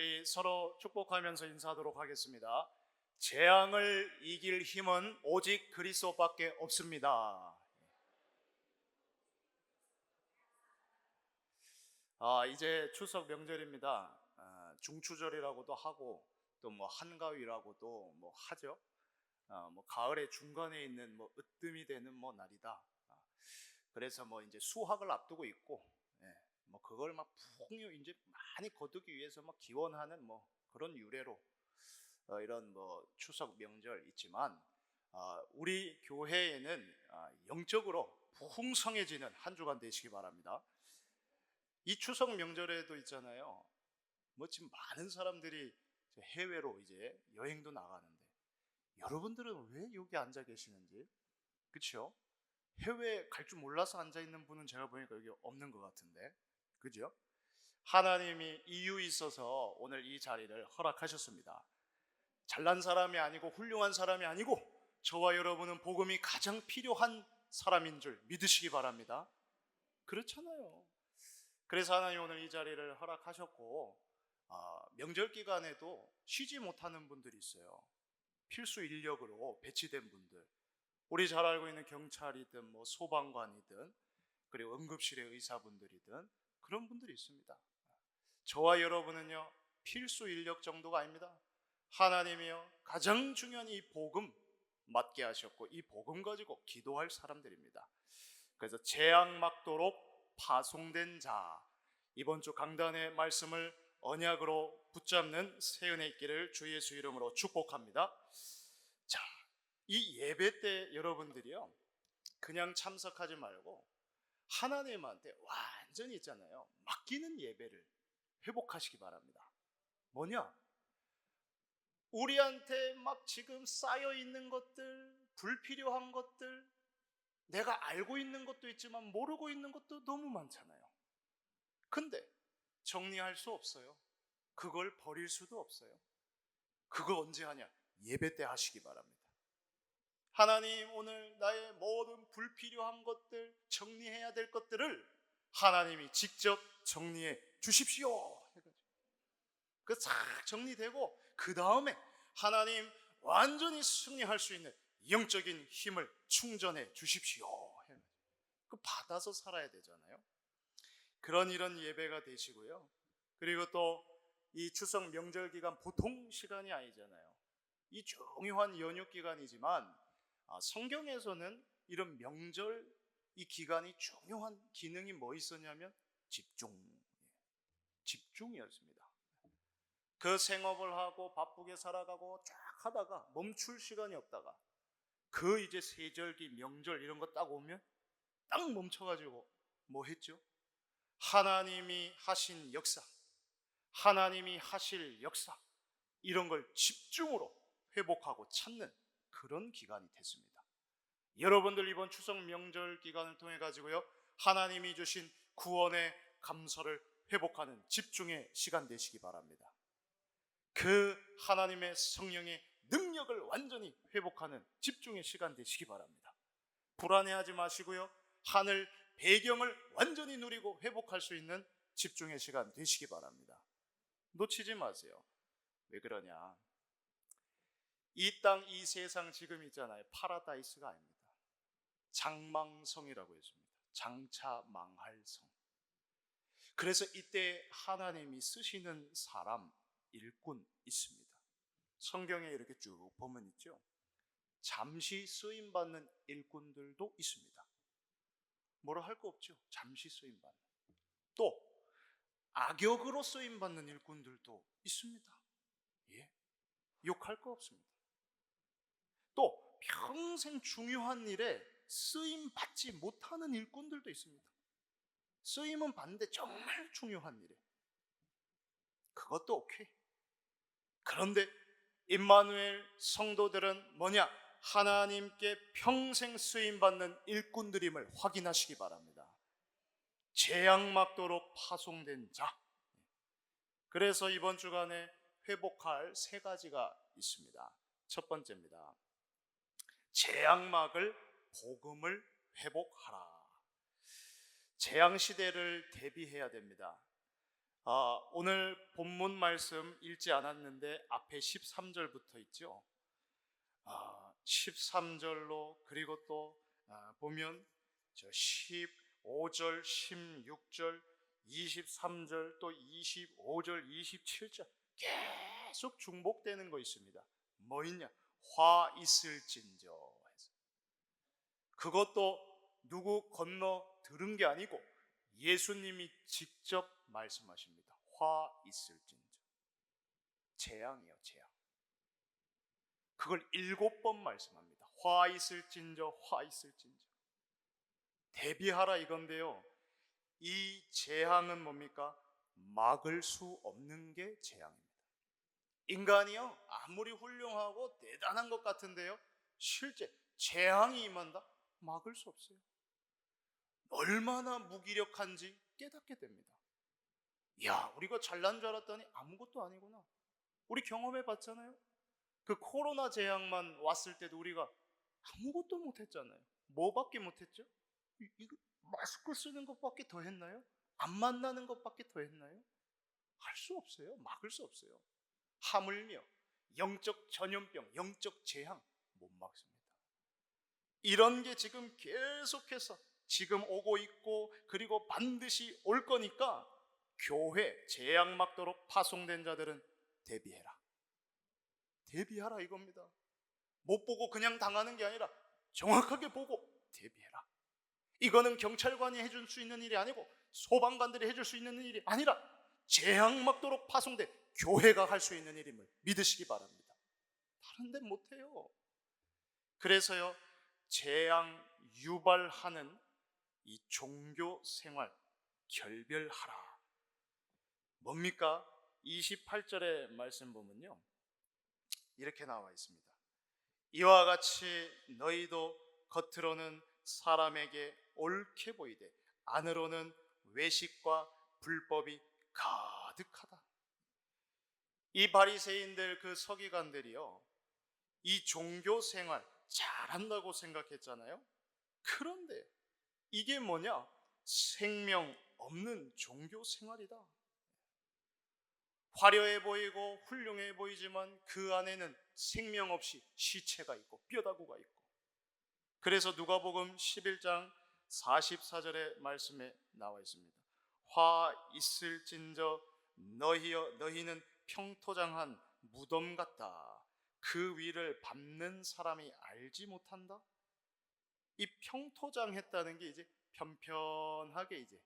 우리 서로 축복하면서 인사하도록 하겠습니다. 재앙을 이길 힘은 오직 그리스도밖에 없습니다. 이제 추석 명절입니다. 중추절이라고도 하고 또 뭐 한가위라고도 뭐 하죠. 뭐 가을의 중간에 있는 뭐 으뜸이 되는 뭐 날이다. 그래서 뭐 이제 수학을 앞두고 있고, 뭐 그걸 막 풍요 이제 많이 거두기 위해서 막 기원하는 뭐 그런 유래로 이런 뭐 추석 명절 있지만, 우리 교회에는 영적으로 풍성해지는 한 주간 되시기 바랍니다. 이 추석 명절에도 있잖아요. 뭐 지금 많은 사람들이 해외로 이제 여행도 나가는데, 여러분들은 왜 여기 앉아 계시는지, 그렇죠? 해외 갈 줄 몰라서 앉아 있는 분은 제가 보니까 여기 없는 것 같은데, 그죠? 하나님이 이유 있어서 오늘 이 자리를 허락하셨습니다. 잘난 사람이 아니고 훌륭한 사람이 아니고 저와 여러분은 복음이 가장 필요한 사람인 줄 믿으시기 바랍니다. 그렇잖아요. 그래서 하나님 오늘 이 자리를 허락하셨고, 명절 기간에도 쉬지 못하는 분들이 있어요. 필수 인력으로 배치된 분들, 우리 잘 알고 있는 경찰이든 뭐 소방관이든 그리고 응급실의 의사분들이든 그런 분들이 있습니다. 저와 여러분은요, 필수 인력 정도가 아닙니다. 하나님이요, 가장 중요한 이 복음 맡게 하셨고 이 복음 가지고 기도할 사람들입니다. 그래서 재앙 막도록 파송된 자, 이번 주 강단의 말씀을 언약으로 붙잡는 새은혜 있기를 주 예수 이름으로 축복합니다. 자, 이 예배 때 여러분들이요, 그냥 참석하지 말고 하나님한테 완전히 있잖아요, 맡기는 예배를 회복하시기 바랍니다. 뭐냐? 우리한테 막 지금 쌓여 있는 것들, 불필요한 것들, 내가 알고 있는 것도 있지만 모르고 있는 것도 너무 많잖아요. 근데 정리할 수 없어요. 그걸 버릴 수도 없어요. 그걸 언제 하냐? 예배 때 하시기 바랍니다. 하나님, 오늘 나의 모든 불필요한 것들, 정리해야 될 것들을 하나님이 직접 정리해 주십시오. 그 싹 정리되고 그 다음에 하나님 완전히 승리할 수 있는 영적인 힘을 충전해 주십시오. 그 받아서 살아야 되잖아요. 그런 이런 예배가 되시고요. 그리고 또 이 추석 명절 기간 보통 시간이 아니잖아요. 이 중요한 연휴 기간이지만 성경에서는 이런 명절 이 기간이 중요한 기능이 뭐 있었냐면 집중이었습니다. 그 생업을 하고 바쁘게 살아가고 쫙 하다가 멈출 시간이 없다가 그 이제 세절기 명절 이런 거 딱 오면 딱 멈춰가지고 뭐 했죠? 하나님이 하신 역사, 하나님이 하실 역사, 이런 걸 집중으로 회복하고 찾는 그런 기간이 됐습니다. 여러분들 이번 추석 명절 기간을 통해 가지고요, 하나님이 주신 구원의 감사를 회복하는 집중의 시간 되시기 바랍니다. 그 하나님의 성령의 능력을 완전히 회복하는 집중의 시간 되시기 바랍니다. 불안해하지 마시고요, 하늘 배경을 완전히 누리고 회복할 수 있는 집중의 시간 되시기 바랍니다. 놓치지 마세요. 왜 그러냐? 이 땅, 이 세상 지금 있잖아요, 파라다이스가 아닙니다. 장망성이라고 했습니다. 장차 망할 성. 그래서 이때 하나님이 쓰시는 사람, 일꾼 있습니다. 성경에 이렇게 쭉 보면 있죠. 잠시 쓰임받는 일꾼들도 있습니다. 뭐라 할 거 없죠. 잠시 쓰임받는. 또 악역으로 쓰임받는 일꾼들도 있습니다. 욕할 거 없습니다. 또 평생 중요한 일에 쓰임받지 못하는 일꾼들도 있습니다. 쓰임은 받는데 정말 중요한 일에 그것도 오케이. 그런데 임마누엘 성도들은 뭐냐? 하나님께 평생 쓰임받는 일꾼들임을 확인하시기 바랍니다. 재앙 막도록 파송된 자. 그래서 이번 주간에 회복할 세 가지가 있습니다. 첫 번째입니다. 재앙막을 복음을 회복하라. 재앙 시대를 대비해야 됩니다. 오늘 본문 말씀 읽지 않았는데 앞에 13절부터 있죠. 13절로 그리고 또 보면 저 15절, 16절, 23절 또 25절, 27절 계속 중복되는 거 있습니다. 뭐 있냐? 화 있을진저. 그것도 누구 건너 들은 게 아니고 예수님이 직접 말씀하십니다. 화 있을진저. 재앙이요, 재앙. 그걸 7번 말씀합니다. 화 있을진저, 화 있을진저. 대비하라 이건데요. 이 재앙은 뭡니까? 막을 수 없는 게 재앙입니다. 인간이요, 아무리 훌륭하고 대단한 것 같은데요, 실제 재앙이 임한다? 막을 수 없어요. 얼마나 무기력한지 깨닫게 됩니다. 야, 우리가 잘난 줄 알았더니 아무것도 아니구나. 우리 경험해 봤잖아요. 그 코로나 재앙만 왔을 때도 우리가 아무것도 못했잖아요. 뭐밖에 못했죠? 이거 마스크 쓰는 것밖에 더 했나요? 안 만나는 것밖에 더 했나요? 할 수 없어요. 막을 수 없어요. 하물며 영적 전염병, 영적 재앙 못 막습니다. 이런 게 지금 계속해서 지금 오고 있고 그리고 반드시 올 거니까 교회 재앙 막도록 파송된 자들은 대비해라. 대비하라 이겁니다. 못 보고 그냥 당하는 게 아니라 정확하게 보고 대비해라. 이거는 경찰관이 해줄 수 있는 일이 아니고 소방관들이 해줄 수 있는 일이 아니라 재앙 막도록 파송된 교회가 할 수 있는 일임을 믿으시기 바랍니다. 다른 데 못해요. 그래서요, 재앙 유발하는 이 종교 생활 결별하라. 뭡니까? 28절의 말씀 보면요, 이렇게 나와 있습니다. 이와 같이 너희도 겉으로는 사람에게 옳게 보이되 안으로는 외식과 불법이 가득하다. 이 바리새인들 그 서기관들이요, 이 종교 생활 잘한다고 생각했잖아요. 그런데 이게 뭐냐? 생명 없는 종교 생활이다. 화려해 보이고 훌륭해 보이지만 그 안에는 생명 없이 시체가 있고 뼈다구가 있고. 그래서 누가복음 11장 44절의 말씀에 나와 있습니다. 화 있을진저 너희는 평토장한 무덤 같다. 그 위를 밟는 사람이 알지 못한다. 이 평토장했다는 게 이제 편편하게 이제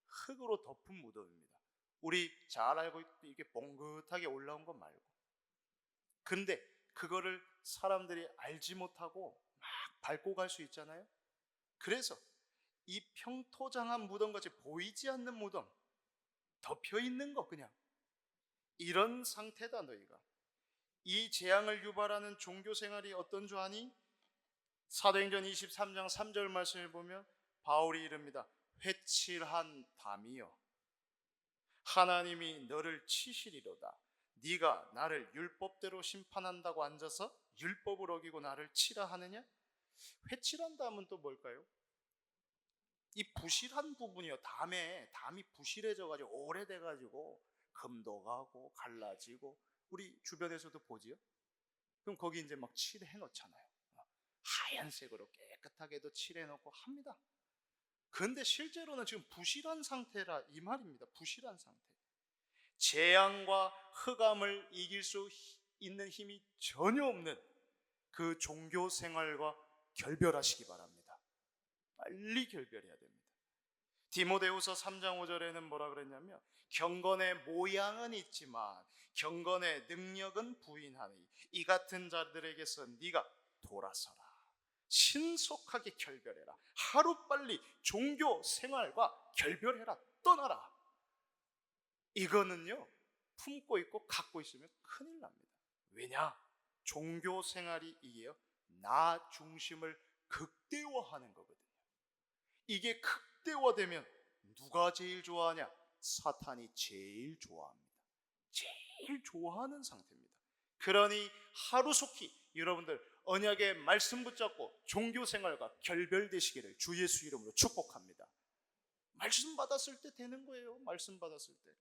흙으로 덮은 무덤입니다. 우리 잘 알고 있고 이게 뻥긋하게 올라온 것 말고. 근데 그거를 사람들이 알지 못하고 막 밟고 갈 수 있잖아요. 그래서 이 평토장한 무덤같이 보이지 않는 무덤, 덮여 있는 거 그냥 이런 상태다 너희가. 이 재앙을 유발하는 종교 생활이 어떤 줄 아니? 사도행전 23장 3절 말씀을 보면 바울이 이릅니다. 회칠한 담이여, 하나님이 너를 치시리로다. 네가 나를 율법대로 심판한다고 앉아서 율법을 어기고 나를 치라 하느냐? 회칠한 담은 또 뭘까요? 이 부실한 부분이요, 담이 부실해져가지고 오래돼가지고 금도 가고 갈라지고 우리 주변에서도 보지요. 그럼 거기 이제 막 칠해 놓잖아요. 하얀색으로 깨끗하게도 칠해 놓고 합니다. 그런데 실제로는 지금 부실한 상태라 이 말입니다. 부실한 상태. 재앙과 흑암을 이길 수 있는 힘이 전혀 없는 그 종교 생활과 결별하시기 바랍니다. 빨리 결별해야 됩니다. 디모데후서 3장 5절에는 뭐라 그랬냐면 경건의 모양은 있지만 경건의 능력은 부인하니 이 같은 자들에게서 네가 돌아서라. 신속하게 결별해라. 하루빨리 종교 생활과 결별해라. 떠나라. 이거는요, 품고 있고 갖고 있으면 큰일 납니다. 왜냐? 종교 생활이 이게요, 나 중심을 극대화하는 거거든요. 이게 극대화되면 누가 제일 좋아하냐? 사탄이 제일 좋아합니다. 제일 좋아하는 상태입니다. 그러니 하루속히 여러분들 언약의 말씀 붙잡고 종교 생활과 결별되시기를 주 예수 이름으로 축복합니다. 말씀 받았을 때 되는 거예요. 말씀 받았을 때.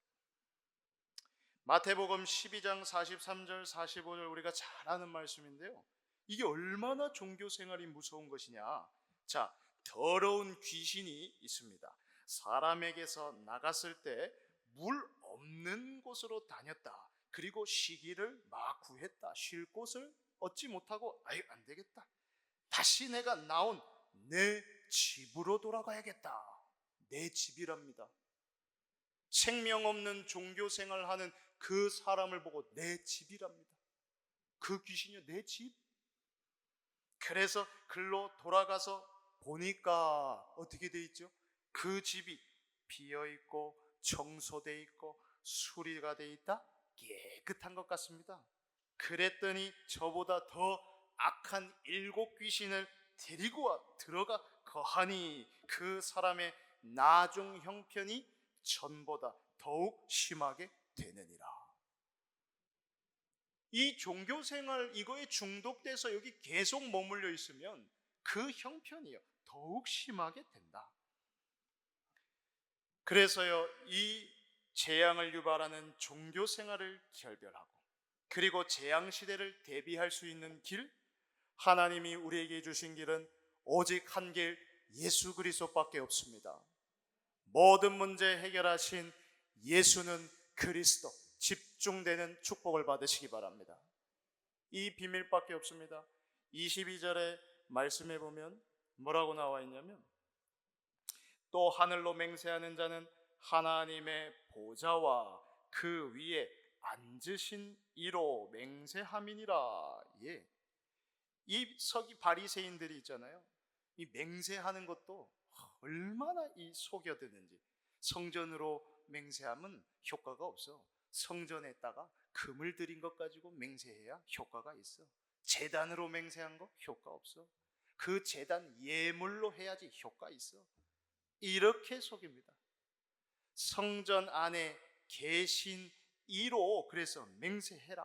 마태복음 12장 43절 45절 우리가 잘 아는 말씀인데요, 이게 얼마나 종교 생활이 무서운 것이냐. 자, 더러운 귀신이 있습니다. 사람에게서 나갔을 때 물 없는 곳으로 다녔다. 그리고 쉬기를 막 구했다. 쉴 곳을 얻지 못하고 아유 안 되겠다, 다시 내가 나온 내 집으로 돌아가야겠다. 내 집이랍니다. 생명 없는 종교 생활하는 그 사람을 보고 내 집이랍니다. 그 귀신이요, 내 집. 그래서 글로 돌아가서 보니까 어떻게 돼 있죠? 그 집이 비어 있고 청소돼 있고 수리가 돼 있다, 깨끗한 것 같습니다. 그랬더니 저보다 더 악한 7귀신을 데리고 와 들어가 거하니 그 사람의 나중 형편이 전보다 더욱 심하게 되느니라. 이 종교생활 이거에 중독돼서 여기 계속 머물러 있으면 그 형편이요 더욱 심하게 된다. 그래서요, 이 재앙을 유발하는 종교생활을 결별하고 그리고 재앙시대를 대비할 수 있는 길, 하나님이 우리에게 주신 길은 오직 한 길, 예수 그리스도밖에 없습니다. 모든 문제 해결하신 예수는 그리스도, 집중되는 축복을 받으시기 바랍니다. 이 비밀밖에 없습니다. 22절에 말씀해 보면 뭐라고 나와 있냐면, 또 하늘로 맹세하는 자는 하나님의 보좌와 그 위에 앉으신 이로 맹세함이니라. 예. 이 서기 바리새인들이 있잖아요, 이 맹세하는 것도 얼마나 이 속여드는지. 성전으로 맹세하면 효과가 없어. 성전에다가 금을 들인 것 가지고 맹세해야 효과가 있어. 제단으로 맹세한 거 효과 없어. 그 제단 예물로 해야지 효과 있어. 이렇게 속입니다. 성전 안에 계신 이로 그래서 맹세해라.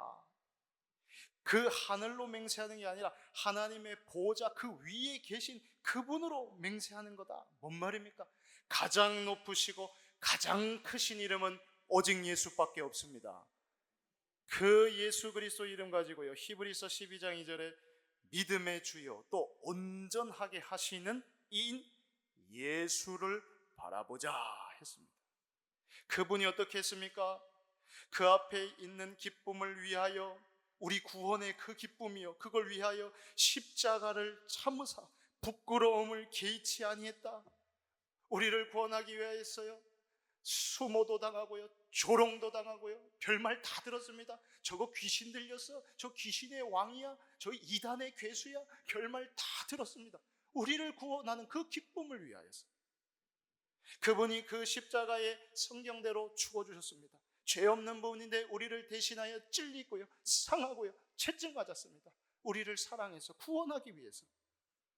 그 하늘로 맹세하는 게 아니라 하나님의 보좌 그 위에 계신 그분으로 맹세하는 거다. 뭔 말입니까? 가장 높으시고 가장 크신 이름은 오직 예수밖에 없습니다. 그 예수 그리스도 이름 가지고요, 히브리서 12장 2절에 믿음의 주요 또 온전하게 하시는 이인 예수를 바라보자 했습니다. 그분이 어떻게 했습니까? 그 앞에 있는 기쁨을 위하여, 우리 구원의 그 기쁨이요, 그걸 위하여 십자가를 참으사 부끄러움을 개의치 아니했다. 우리를 구원하기 위하였어요. 수모도 당하고요, 조롱도 당하고요, 별말 다 들었습니다. 저거 귀신 들렸어, 저 귀신의 왕이야, 저 이단의 괴수야, 별말 다 들었습니다. 우리를 구원하는 그 기쁨을 위하여서 그분이 그 십자가의 성경대로 죽어주셨습니다. 죄 없는 분인데 우리를 대신하여 찔리고요, 상하고요, 채증 맞았습니다. 우리를 사랑해서 구원하기 위해서.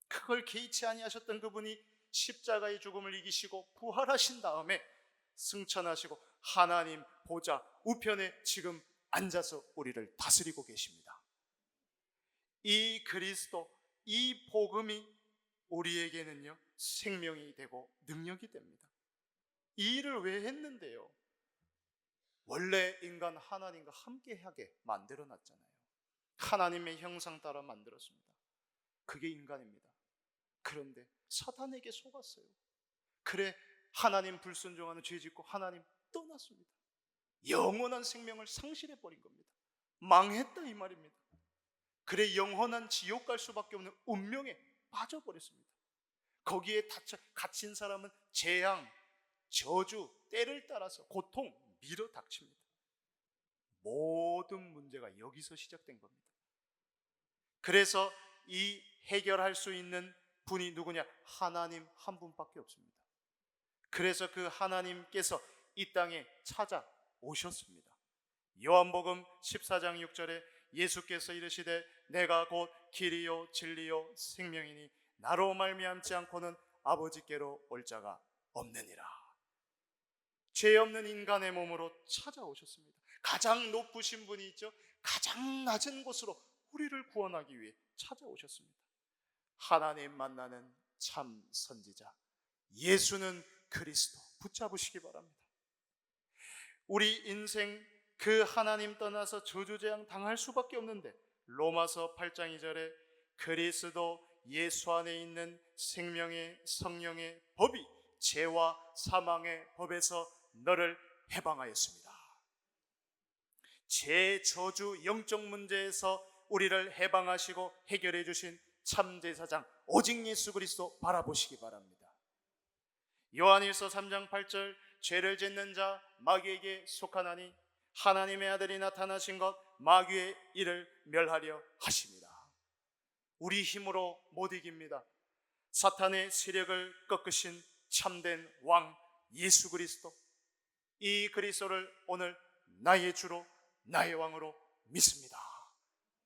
그걸 개의치 아니하셨던 그분이 십자가의 죽음을 이기시고 부활하신 다음에 승천하시고 하나님 보좌 우편에 지금 앉아서 우리를 다스리고 계십니다. 이 그리스도, 이 복음이 우리에게는요 생명이 되고 능력이 됩니다. 이 일을 왜 했는데요? 원래 인간 하나님과 함께하게 만들어놨잖아요. 하나님의 형상 따라 만들었습니다. 그게 인간입니다. 그런데 사탄에게 속았어요. 그래 하나님 불순종하는 죄 짓고 하나님 떠났습니다. 영원한 생명을 상실해버린 겁니다. 망했다 이 말입니다. 그래 영원한 지옥 갈 수밖에 없는 운명에 빠져버렸습니다. 거기에 갇힌 사람은 재앙, 저주, 때를 따라서 고통 밀어 닥칩니다. 모든 문제가 여기서 시작된 겁니다. 그래서 이 해결할 수 있는 분이 누구냐? 하나님 한 분밖에 없습니다. 그래서 그 하나님께서 이 땅에 찾아오셨습니다. 요한복음 14장 6절에 예수께서 이르시되 내가 곧 길이요 진리요 생명이니 나로 말미암지 않고는 아버지께로 올 자가 없느니라. 죄 없는 인간의 몸으로 찾아오셨습니다. 가장 높으신 분이 있죠. 가장 낮은 곳으로 우리를 구원하기 위해 찾아오셨습니다. 하나님 만나는 참 선지자 예수는 그리스도 붙잡으시기 바랍니다. 우리 인생 그 하나님 떠나서 저주재앙 당할 수밖에 없는데, 로마서 8장 2절에 그리스도 예수 안에 있는 생명의 성령의 법이 죄와 사망의 법에서 너를 해방하였습니다. 죄, 저주, 영적 문제에서 우리를 해방하시고 해결해 주신 참제사장 오직 예수 그리스도 바라보시기 바랍니다. 요한일서 3장 8절 죄를 짓는 자 마귀에게 속하나니 하나님의 아들이 나타나신 것 마귀의 일을 멸하려 하십니다. 우리 힘으로 못 이깁니다. 사탄의 세력을 꺾으신 참된 왕 예수 그리스도, 이 그리스도를 오늘 나의 주로 나의 왕으로 믿습니다.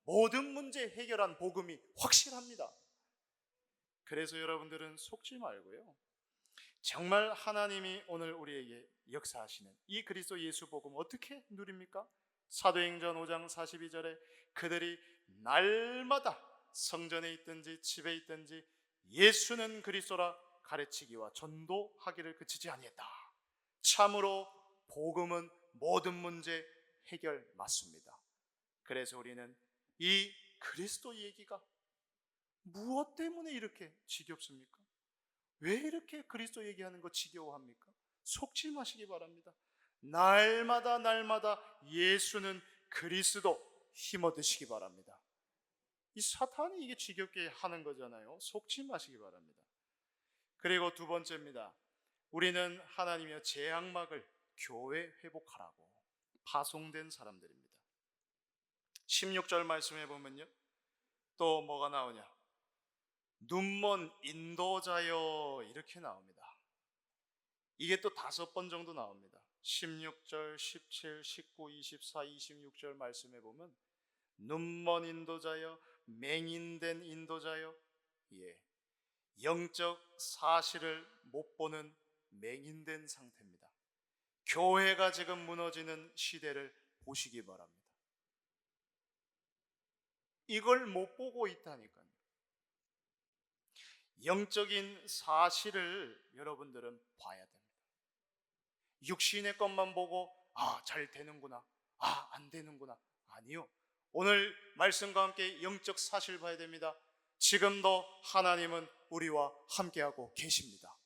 모든 문제 해결한 복음이 확실합니다. 그래서 여러분들은 속지 말고요, 정말 하나님이 오늘 우리에게 역사하시는 이 그리스도 예수 복음 어떻게 누립니까? 사도행전 5장 42절에 그들이 날마다 성전에 있든지 집에 있든지 예수는 그리스도라 가르치기와 전도하기를 그치지 아니했다. 참으로 복음은 모든 문제 해결 맞습니다. 그래서 우리는 이 그리스도 얘기가 무엇 때문에 이렇게 지겹습니까? 왜 이렇게 그리스도 얘기하는 거 지겨워합니까? 속지 마시기 바랍니다. 날마다 예수는 그리스도 힘 얻으시기 바랍니다. 이 사탄이 이게 지겹게 하는 거잖아요. 속지 마시기 바랍니다. 그리고 두 번째입니다. 우리는 하나님의 재앙막을 교회 회복하라고 파송된 사람들입니다. 16절 말씀해 보면요, 또 뭐가 나오냐? 눈먼 인도자여 이렇게 나옵니다. 이게 또 5번 정도 나옵니다. 16절, 17, 19, 24, 26절 말씀해 보면 눈먼 인도자여, 맹인된 인도자여, 영적 사실을 못 보는 맹인된 상태입니다. 교회가 지금 무너지는 시대를 보시기 바랍니다. 이걸 못 보고 있다니까요. 영적인 사실을 여러분들은 봐야 됩니다. 육신의 것만 보고 잘 되는구나, 안 되는구나, 아니요. 오늘 말씀과 함께 영적 사실 봐야 됩니다. 지금도 하나님은 우리와 함께하고 계십니다.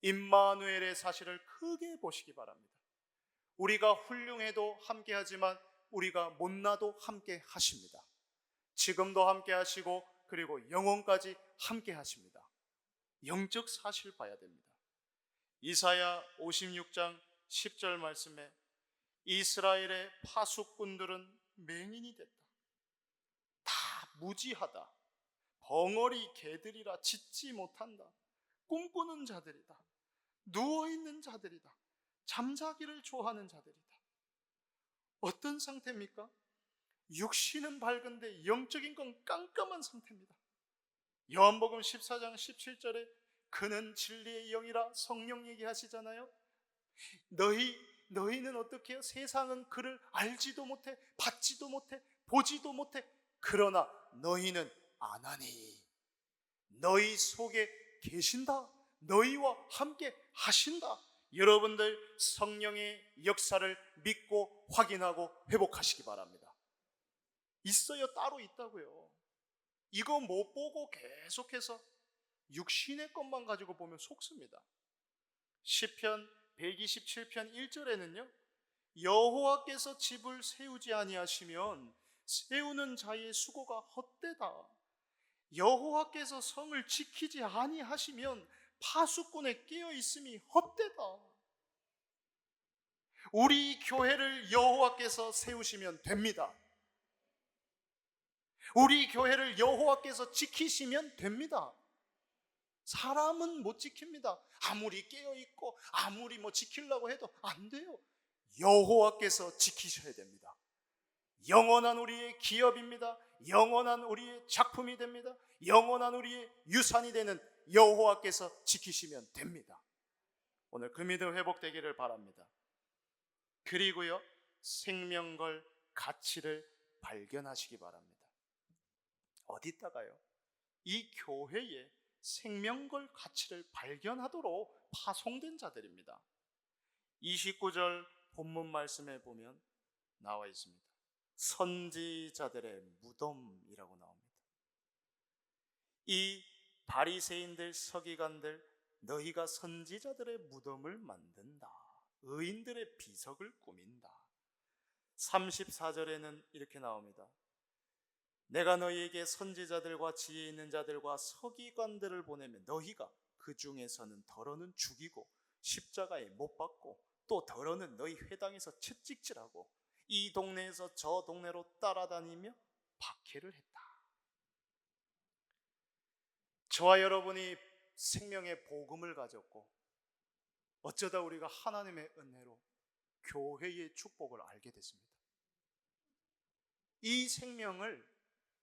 임마누엘의 사실을 크게 보시기 바랍니다. 우리가 훌륭해도 함께하지만 우리가 못나도 함께 하십니다. 지금도 함께 하시고 그리고 영원까지 함께 하십니다. 영적 사실 봐야 됩니다. 이사야 56장 10절 말씀에 이스라엘의 파수꾼들은 맹인이 됐다. 다 무지하다. 벙어리 개들이라 짖지 못한다. 꿈꾸는 자들이다. 누워있는 자들이다. 잠자기를 좋아하는 자들이다. 어떤 상태입니까? 육신은 밝은데 영적인 건 깜깜한 상태입니다. 요한복음 14장 17절에 그는 진리의 영이라 성령 얘기하시잖아요. 너희는 어떻게 해요? 세상은 그를 알지도 못해, 받지도 못해, 보지도 못해. 그러나 너희는 아나니 너희 속에 계신다. 너희와 함께 하신다. 여러분들 성령의 역사를 믿고 확인하고 회복하시기 바랍니다. 있어요. 따로 있다고요. 이거 못 보고 계속해서 육신의 것만 가지고 보면 속습니다. 시편 127편 1절에는요, 여호와께서 집을 세우지 아니하시면 세우는 자의 수고가 헛되다. 여호와께서 성을 지키지 아니하시면 파수꾼의 깨어있음이 헛되다. 우리 교회를 여호와께서 세우시면 됩니다. 우리 교회를 여호와께서 지키시면 됩니다. 사람은 못 지킵니다. 아무리 깨어있고 아무리 지키려고 해도 안 돼요. 여호와께서 지키셔야 됩니다. 영원한 우리의 기업입니다. 영원한 우리의 작품이 됩니다. 영원한 우리의 유산이 되는 여호와께서 지키시면 됩니다. 오늘 그 믿음 회복되기를 바랍니다. 그리고요, 생명걸 가치를 발견하시기 바랍니다. 어디다가요? 이 교회에 생명걸 가치를 발견하도록 파송된 자들입니다. 29절 본문 말씀에 보면 나와 있습니다. 선지자들의 무덤이라고 나옵니다. 이 바리새인들, 서기관들, 너희가 선지자들의 무덤을 만든다, 의인들의 비석을 꾸민다. 34절에는 이렇게 나옵니다. 내가 너희에게 선지자들과 지혜 있는 자들과 서기관들을 보내면 너희가 그 중에서는 더러는 죽이고 십자가에 못 박고 또 더러는 너희 회당에서 채찍질하고 이 동네에서 저 동네로 따라다니며 박해를 했다. 저와 여러분이 생명의 복음을 가졌고 어쩌다 우리가 하나님의 은혜로 교회의 축복을 알게 됐습니다. 이 생명을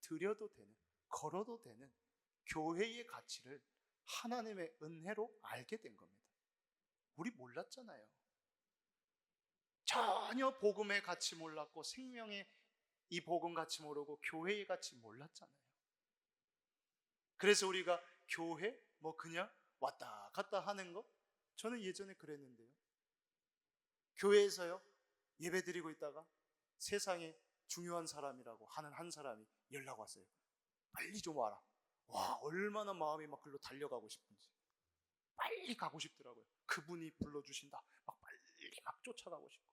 드려도 되는, 걸어도 되는 교회의 가치를 하나님의 은혜로 알게 된 겁니다. 우리 몰랐잖아요. 전혀 복음의 가치 몰랐고 생명의 이 복음 가치 모르고 교회의 가치 몰랐잖아요. 그래서 우리가 교회 뭐 그냥 왔다 갔다 하는 거, 저는 예전에 그랬는데요. 교회에서요 예배 드리고 있다가 세상에 중요한 사람이라고 하는 한 사람이 연락 왔어요. 빨리 좀 와라. 와, 얼마나 마음이 막 글로 달려가고 싶은지 빨리 가고 싶더라고요. 그분이 불러주신다. 막 빨리 막 쫓아가고 싶고.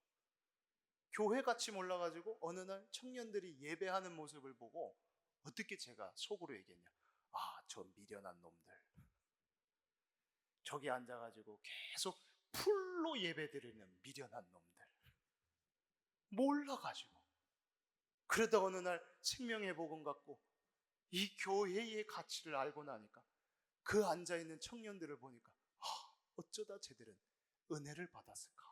교회 같이 몰라가지고 어느 날 청년들이 예배하는 모습을 보고 어떻게 제가 속으로 얘기했냐. 아, 저 미련한 놈들. 저기 앉아가지고 계속 풀로 예배 드리는 미련한 놈들. 몰라가지고. 그러다 어느 날 생명의 복음 갖고 이 교회의 가치를 알고 나니까 그 앉아있는 청년들을 보니까 어쩌다 쟤들은 은혜를 받았을까.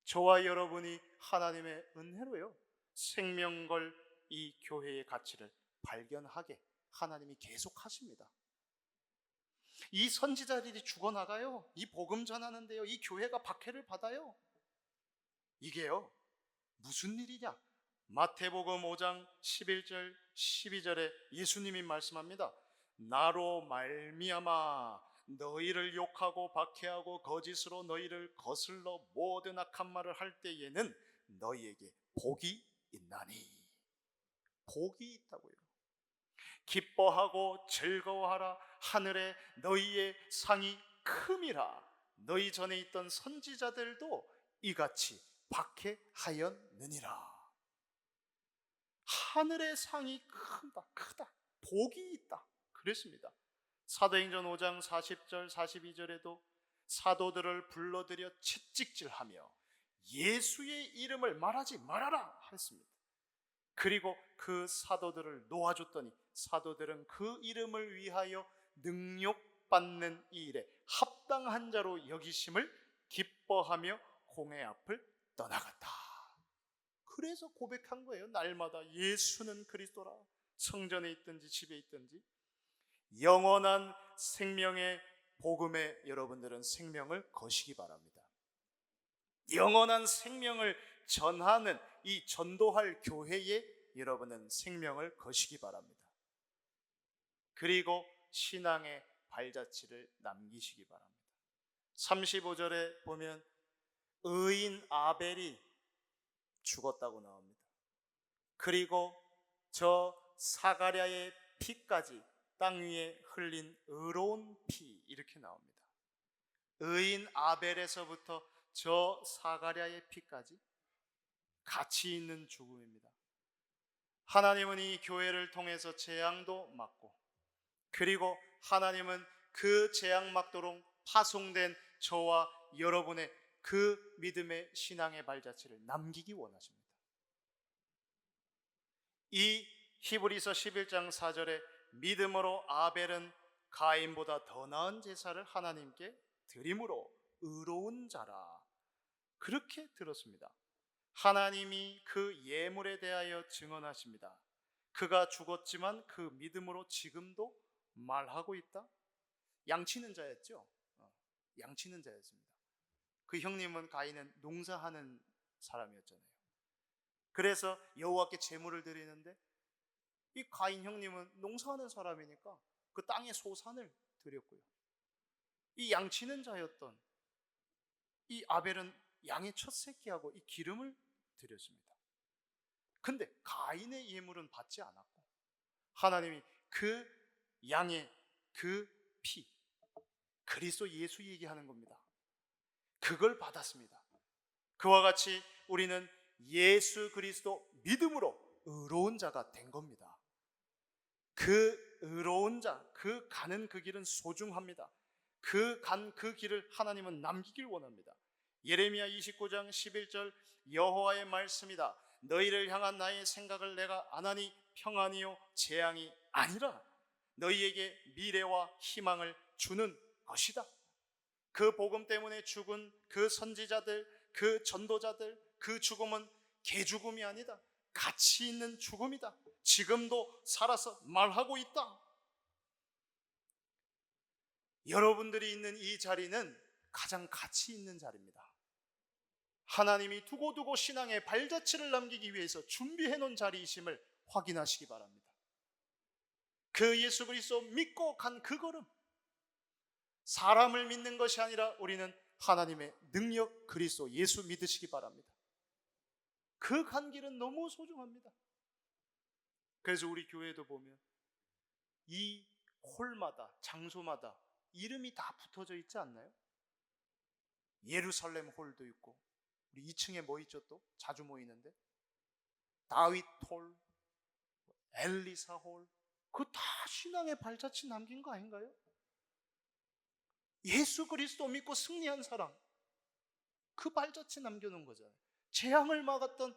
저와 여러분이 하나님의 은혜로요 생명걸 이 교회의 가치를 발견하게 하나님이 계속 하십니다. 이 선지자들이 죽어나가요. 이 복음 전하는데요 이 교회가 박해를 받아요. 이게요 무슨 일이냐. 마태복음 5장 11절 12절에 예수님이 말씀합니다. 나로 말미암아 너희를 욕하고 박해하고 거짓으로 너희를 거슬러 모든 악한 말을 할 때에는 너희에게 복이 있나니. 복이 있다고요. 기뻐하고 즐거워하라. 하늘에 너희의 상이 큼이라. 너희 전에 있던 선지자들도 이같이 박해하였느니라. 하늘의 상이 크다. 복이 있다. 그랬습니다. 사도행전 5장 40절 42절에도 사도들을 불러들여 채찍질하며 예수의 이름을 말하지 말아라 했습니다. 그리고 그 사도들을 놓아줬더니 사도들은 그 이름을 위하여 능욕받는 이 일에 합당한 자로 여기심을 기뻐하며 공회 앞을 떠나갔다. 그래서 고백한 거예요. 날마다 예수는 그리스도라. 성전에 있든지 집에 있든지 영원한 생명의 복음에 여러분들은 생명을 거시기 바랍니다. 영원한 생명을 전하는 이 전도할 교회에 여러분은 생명을 거시기 바랍니다. 그리고 신앙의 발자취를 남기시기 바랍니다. 35절에 보면 의인 아벨이 죽었다고 나옵니다. 그리고 저 사가랴의 피까지 땅 위에 흘린 의로운 피 이렇게 나옵니다. 의인 아벨에서부터 저 사가랴의 피까지 가치 있는 죽음입니다. 하나님은 이 교회를 통해서 재앙도 막고 그리고 하나님은 그 재앙 막도록 파송된 저와 여러분의 그 믿음의 신앙의 발자취를 남기기 원하십니다. 이 히브리서 11장 4절에 믿음으로 아벨은 가인보다 더 나은 제사를 하나님께 드림으로 의로운 자라 그렇게 들었습니다. 하나님이 그 예물에 대하여 증언하십니다. 그가 죽었지만 그 믿음으로 지금도 말하고 있다. 양치는 자였죠. 양치는 자였습니다. 그 형님은 가인은 농사하는 사람이었잖아요. 그래서 여호와께 제물을 드리는데 이 가인 형님은 농사하는 사람이니까 그 땅의 소산을 드렸고요. 이 양치는 자였던 이 아벨은 양의 첫 새끼하고 이 기름을 드렸습니다. 근데 가인의 예물은 받지 않았고 하나님이 그 양의 그 피, 그리스도 예수 얘기하는 겁니다. 그걸 받았습니다. 그와 같이 우리는 예수 그리스도 믿음으로 의로운 자가 된 겁니다. 그 의로운 자, 그 가는 그 길은 소중합니다. 그 길을 하나님은 남기길 원합니다. 예레미야 29장 11절 여호와의 말씀이다. 너희를 향한 나의 생각을 내가 아나니 평안이요 재앙이 아니라 너희에게 미래와 희망을 주는 것이다. 그 복음 때문에 죽은 그 선지자들, 그 전도자들, 그 죽음은 개죽음이 아니다. 가치 있는 죽음이다. 지금도 살아서 말하고 있다. 여러분들이 있는 이 자리는 가장 가치 있는 자리입니다. 하나님이 두고두고 신앙의 발자취를 남기기 위해서 준비해 놓은 자리이심을 확인하시기 바랍니다. 그 예수 그리스도 믿고 간 그 걸음, 사람을 믿는 것이 아니라 우리는 하나님의 능력 그리스도 예수 믿으시기 바랍니다. 그 간 길은 너무 소중합니다. 그래서 우리 교회도 보면 이 홀마다, 장소마다 이름이 다 붙어져 있지 않나요? 예루살렘 홀도 있고, 우리 2층에 뭐 있죠? 또 자주 모이는데 다윗 홀, 엘리사 홀, 그거 다 신앙의 발자취 남긴 거 아닌가요? 예수 그리스도 믿고 승리한 사람, 그 발자취 남겨놓은 거잖아요. 재앙을 막았던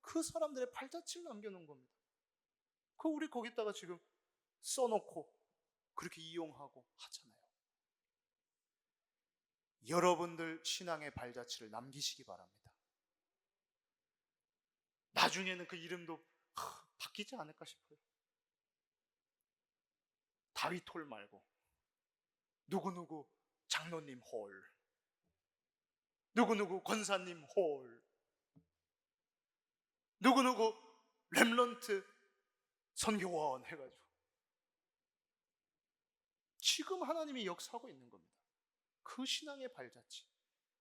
그 사람들의 발자취를 남겨놓은 겁니다. 그 우리 거기다가 지금 써놓고 그렇게 이용하고 하잖아요. 여러분들 신앙의 발자취를 남기시기 바랍니다. 나중에는 그 이름도 바뀌지 않을까 싶어요. 다윗 홀 말고 누구누구 장로님 홀, 누구누구 권사님 홀, 누구누구 렘넌트 선교원 해가지고 지금 하나님이 역사하고 있는 겁니다. 그 신앙의 발자취,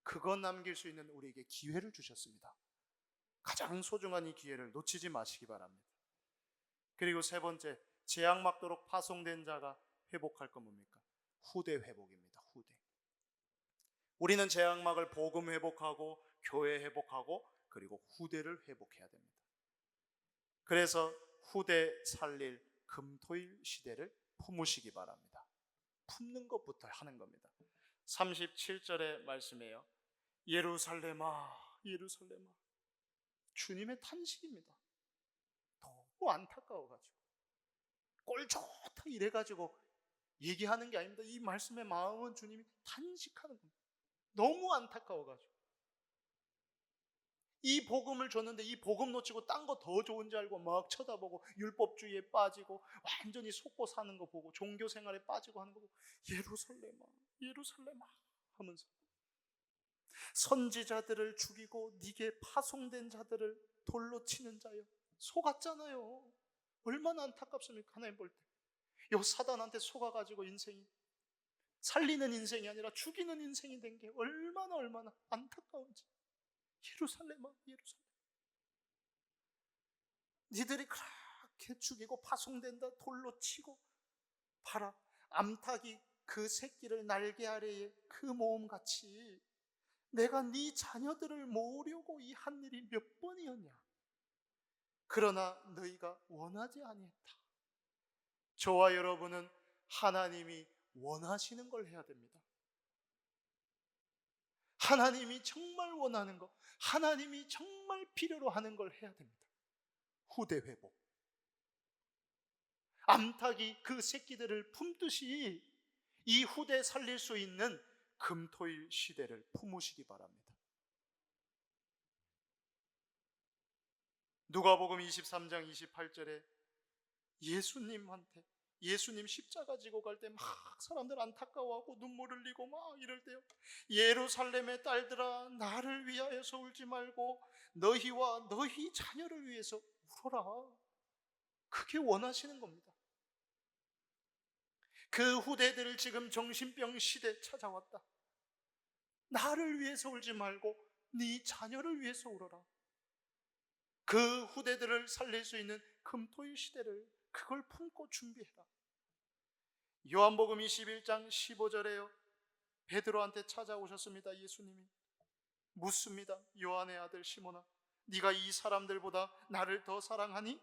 그거 남길 수 있는 우리에게 기회를 주셨습니다. 가장 소중한 이 기회를 놓치지 마시기 바랍니다. 그리고 세 번째, 재앙 막도록 파송된 자가 회복할 건 뭡니까? 후대 회복입니다. 후대. 우리는 재앙막을 복음 회복하고 교회 회복하고 그리고 후대를 회복해야 됩니다. 그래서 후대 살릴 금토일 시대를 품으시기 바랍니다. 품는 것부터 하는 겁니다. 37절의 말씀이에요. 예루살렘아, 예루살렘아. 주님의 탄식입니다. 너무 안타까워가지고 꼴 좋다 이래가지고 얘기하는 게 아닙니다. 이 말씀의 마음은 주님이 탄식하는 겁니다. 너무 안타까워가지고 이 복음을 줬는데 이 복음 놓치고 딴 거 더 좋은 줄 알고 막 쳐다보고 율법주의에 빠지고 완전히 속고 사는 거 보고 종교 생활에 빠지고 하는 거 보고 예루살렘아, 예루살렘아 하면서 선지자들을 죽이고 네게 파송된 자들을 돌로 치는 자여, 속았잖아요. 얼마나 안타깝습니까? 하나님 볼 때 요 사단한테 속아가지고 인생이 살리는 인생이 아니라 죽이는 인생이 된 게 얼마나 안타까운지. 예루살렘아, 예루살렘, 니들이 그렇게 죽이고 파송된다 돌로 치고 봐라, 암탉이 그 새끼를 날개 아래에 그 모험같이 내가 네 자녀들을 모으려고 이 한 일이 몇 번이었냐. 그러나 너희가 원하지 아니했다. 저와 여러분은 하나님이 원하시는 걸 해야 됩니다. 하나님이 정말 원하는 거, 하나님이 정말 필요로 하는 걸 해야 됩니다. 후대 회복. 암탉이 그 새끼들을 품듯이 이 후대 살릴 수 있는 금토일 시대를 품으시기 바랍니다. 누가복음 23장 28절에 예수님 십자가 지고 갈 때 막 사람들 안타까워하고 눈물 흘리고 막 이럴 때요, 예루살렘의 딸들아 나를 위하여서 울지 말고 너희와 너희 자녀를 위해서 울어라. 그게 원하시는 겁니다. 그 후대들 지금 정신병 시대 찾아왔다. 나를 위해서 울지 말고 네 자녀를 위해서 울어라. 그 후대들을 살릴 수 있는 금토일 시대를 그걸 품고 준비해라. 요한복음 21장 15절에요. 베드로한테 찾아오셨습니다. 예수님이 묻습니다. 요한의 아들 시몬아, 네가 이 사람들보다 나를 더 사랑하니?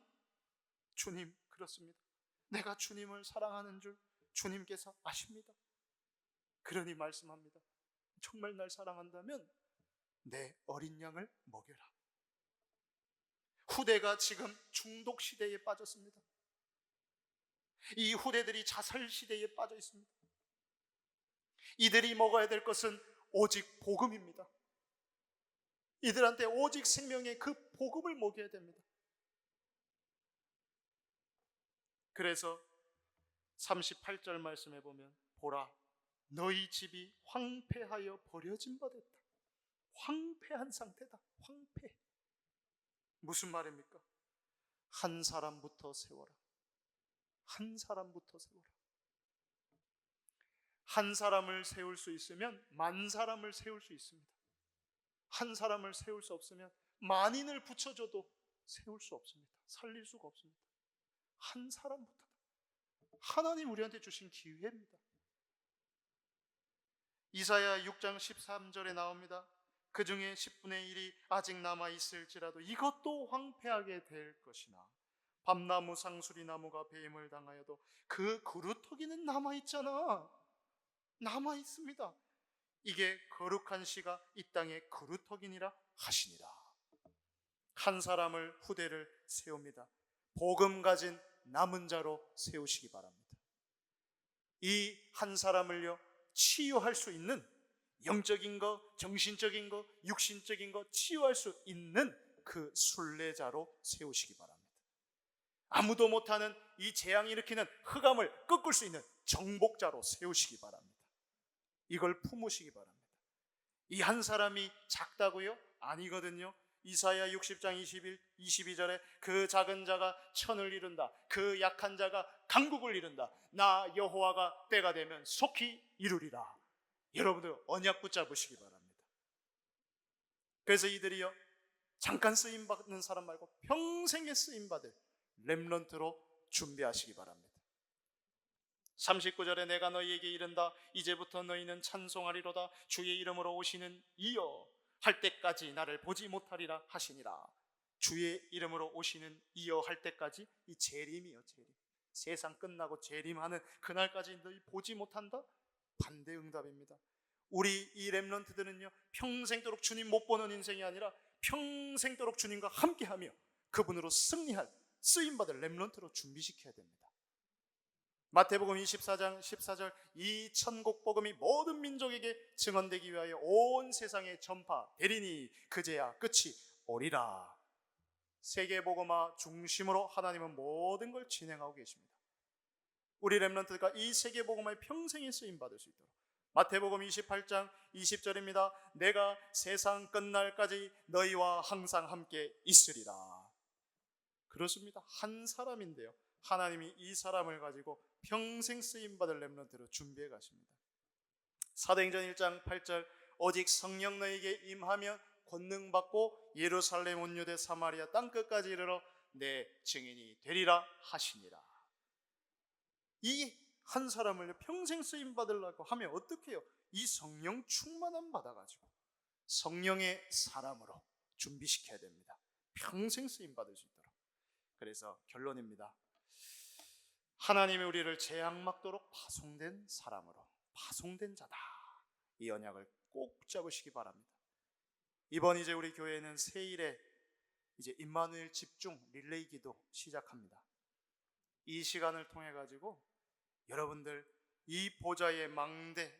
주님, 그렇습니다. 내가 주님을 사랑하는 줄 주님께서 아십니다. 그러니 말씀합니다. 정말 날 사랑한다면 내 어린 양을 먹여라. 후대가 지금 중독 시대에 빠졌습니다. 이 후대들이 자살 시대에 빠져 있습니다. 이들이 먹어야 될 것은 오직 복음입니다. 이들한테 오직 생명의 그 복음을 먹여야 됩니다. 그래서 38절 말씀해 보면, 보라, 너희 집이 황폐하여 버려진 바 됐다. 황폐한 상태다. 황폐. 무슨 말입니까? 한 사람부터 세워라. 한 사람부터 세워라. 한 사람을 세울 수 있으면 만 사람을 세울 수 있습니다. 한 사람을 세울 수 없으면 만인을 붙여줘도 세울 수 없습니다. 살릴 수가 없습니다. 한 사람부터. 하나님 우리한테 주신 기회입니다. 이사야 6장 13절에 나옵니다. 그 중에 10분의 1이 아직 남아있을지라도 이것도 황폐하게 될 것이나 밤나무 상수리나무가 배임을 당하여도 그 그루터기는 남아있잖아. 남아있습니다. 이게 거룩한 씨가 이 땅의 그루터기니라 하시니라. 한 사람을 후대를 세웁니다. 복음 가진 남은 자로 세우시기 바랍니다. 이 한 사람을요, 치유할 수 있는 영적인 거, 정신적인 거, 육신적인 거 치유할 수 있는 그 순례자로 세우시기 바랍니다. 아무도 못하는 이 재앙이 일으키는 흑암을 꺾을 수 있는 정복자로 세우시기 바랍니다. 이걸 품으시기 바랍니다. 이 한 사람이 작다고요? 아니거든요. 이사야 60장 22절에 그 작은 자가 천을 이룬다. 그 약한 자가 강국을 이룬다. 나 여호와가 때가 되면 속히 이루리라. 여러분들 언약 붙잡으시기 바랍니다. 그래서 이들이요, 잠깐 쓰임받는 사람 말고 평생에 쓰임받을 렘넌트로 준비하시기 바랍니다. 39절에 내가 너희에게 이른다. 이제부터 너희는 찬송하리로다. 주의 이름으로 오시는 이여 할 때까지 나를 보지 못하리라 하시니라. 주의 이름으로 오시는 이여 할 때까지, 이 재림이요, 재림. 세상 끝나고 재림하는 그날까지 너희 보지 못한다? 반대 응답입니다. 우리 이 렘넌트들은요, 평생도록 주님 못 보는 인생이 아니라 평생도록 주님과 함께하며 그분으로 승리할 쓰임받을 렘넌트로 준비시켜야 됩니다. 마태복음 24장 14절, 이 천국 복음이 모든 민족에게 증언되기 위하여 온 세상에 전파되리니 그제야 끝이 오리라. 세계복음화 중심으로 하나님은 모든 걸 진행하고 계십니다. 우리 렘넌트가 이 세계복음화의 평생에 쓰임받을 수 있도록, 마태복음 28장 20절입니다. 내가 세상 끝날까지 너희와 항상 함께 있으리라. 그렇습니다. 한 사람인데요, 하나님이 이 사람을 가지고 평생 쓰임받을 렘넌트로 준비해 가십니다. 사도행전 1장 8절, 오직 성령 너에게 임하면 권능받고 예루살렘 온 유대 사마리아 땅끝까지 이르러 내 증인이 되리라 하시니라. 이 한 사람을 평생 쓰임받으려고 하면 어떻게 해요? 이 성령 충만함 받아가지고 성령의 사람으로 준비시켜야 됩니다. 평생 쓰임받을 수 있도록. 그래서 결론입니다. 하나님이 우리를 재앙 막도록 파송된 사람으로, 파송된 자다. 이 언약을 꼭 잡으시기 바랍니다. 이번 이제 우리 교회는 새일에 이제 임마누엘 집중 릴레이 기도 시작합니다. 이 시간을 통해 가지고 여러분들 이 보좌의 망대,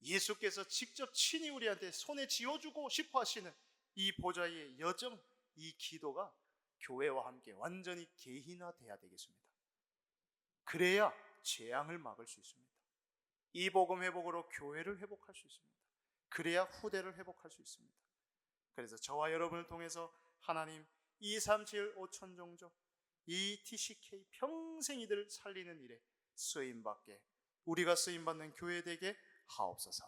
예수께서 직접 친히 우리한테 손에 쥐어주고 싶어 하시는 이 보좌의 여정, 이 기도가 교회와 함께 완전히 개인화돼야 되겠습니다. 그래야 재앙을 막을 수 있습니다. 이 복음 회복으로 교회를 회복할 수 있습니다. 그래야 후대를 회복할 수 있습니다. 그래서 저와 여러분을 통해서 하나님 237 5천종족, 이 TCK 평생 이들을 살리는 일에 쓰임받게, 우리가 쓰임받는 교회 되게 하옵소서.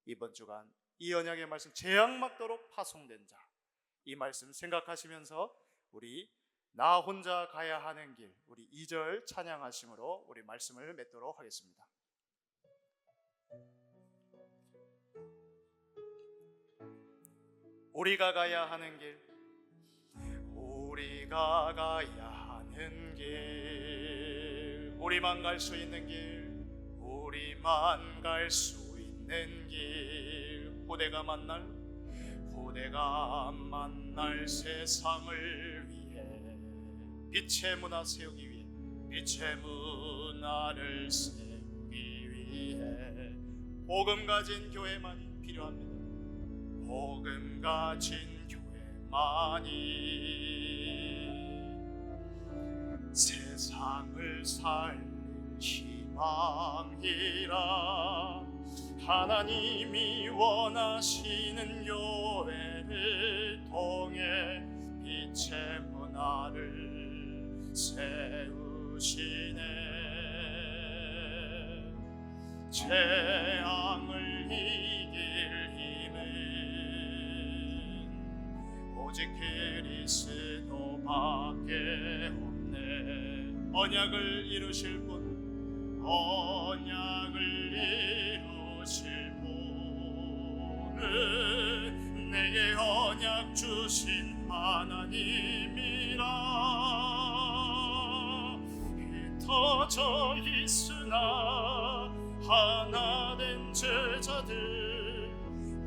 이번 주간 이 언약의 말씀, 재앙 막도록 파송된 자, 이 말씀 생각하시면서 우리 나 혼자 가야 하는 길, 우리 2절 찬양하심으로 우리 말씀을 맺도록 하겠습니다. 우리가 가야 하는 길, 우리가 가야 하는 길, 우리만 갈 수 있는 길, 우리만 갈 수 있는 길, 후대가 만날 세상을 위해 빛의 문화 세우기 위해, 빛의 문화를 세우기 위해 복음 가진 교회만이 필요합니다. 복음 가진 교회만이 세상을 살린 희망이라. 하나님이 원하시는 교회를 통해 빛의 문화를 세우시네. 재앙을 이길 힘은 오직 그리스도밖에 없네. 언약을 이루실 분, 언약을 이루실 분은 내게 언약 주신 하나님이라. 흩어져 있으나 하나 된 제자들,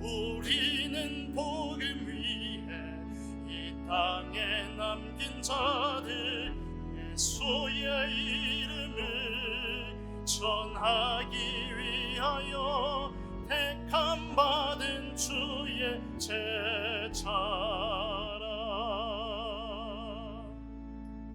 우리는 복음 위해 이 땅에 남긴 자들, 예수의 이름을 전하기 위하여 택함 받은 주의 제자